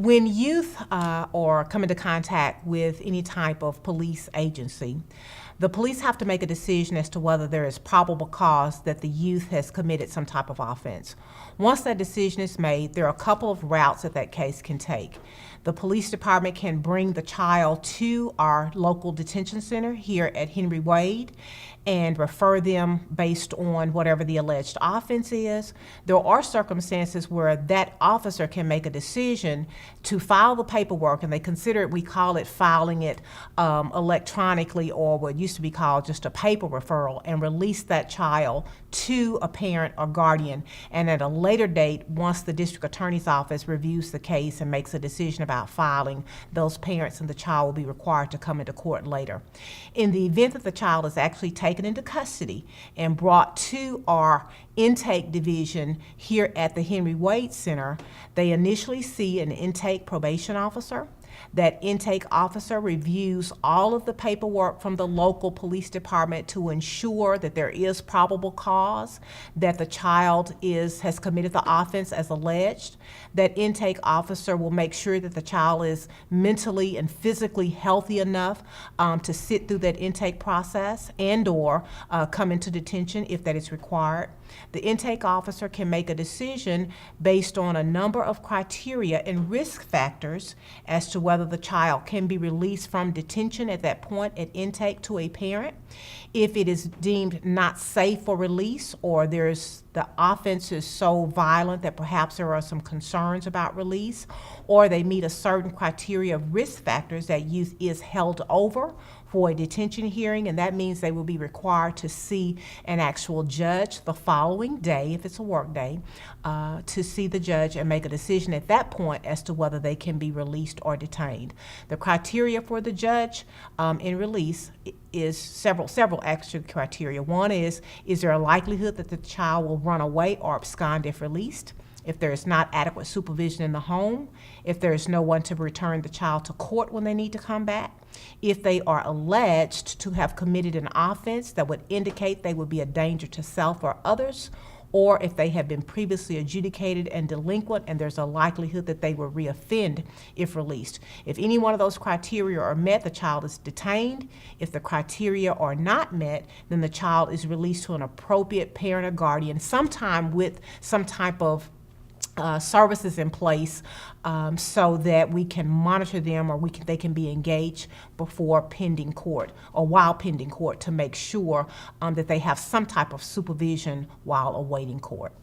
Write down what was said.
When youth are come into contact with any type of police agency, the police have to make a decision as to whether there is probable cause that the youth has committed some type of offense. Once that decision is made, there are a couple of routes that case can take. The police department can bring the child to our local detention center here at Henry Wade and refer them based on whatever the alleged offense is. There are circumstances where that officer can make a decision to file the paperwork, and they consider it, we call it filing it electronically, or what used to be called just a paper referral, and release that child to a parent or guardian. And at a later date, once the district attorney's office reviews the case and makes a decision about filing, those parents and the child will be required to come into court later. In the event that the child is actually taken into custody and brought to our intake division here at the Henry Wade Center, they initially see an intake probation officer. That intake officer reviews all of the paperwork from the local police department to ensure that there is probable cause that the child has committed the offense as alleged. That intake officer will make sure that the child is mentally and physically healthy enough to sit through that intake process and or come into detention if that is required. The intake officer can make a decision based on a number of criteria and risk factors as to whether the child can be released from detention at that point at intake to a parent. If it is deemed not safe for release, or the offense is so violent that perhaps there are some concerns about release, or they meet a certain criteria of risk factors that youth is held over for a detention hearing, and that means they will be required to see an actual judge the following day, if it's a work day, to see the judge and make a decision at that point as to whether they can be released or detained. The criteria for the judge in release is several extra criteria. One is there a likelihood that the child will run away or abscond if released? If there is not adequate supervision in the home, if there is no one to return the child to court when they need to come back, if they are alleged to have committed an offense that would indicate they would be a danger to self or others, or if they have been previously adjudicated and delinquent and there's a likelihood that they will reoffend if released. If any one of those criteria are met, the child is detained. If the criteria are not met, then the child is released to an appropriate parent or guardian, sometime with some type of services in place so that we can monitor them, or they can be engaged before pending court or while pending court to make sure that they have some type of supervision while awaiting court.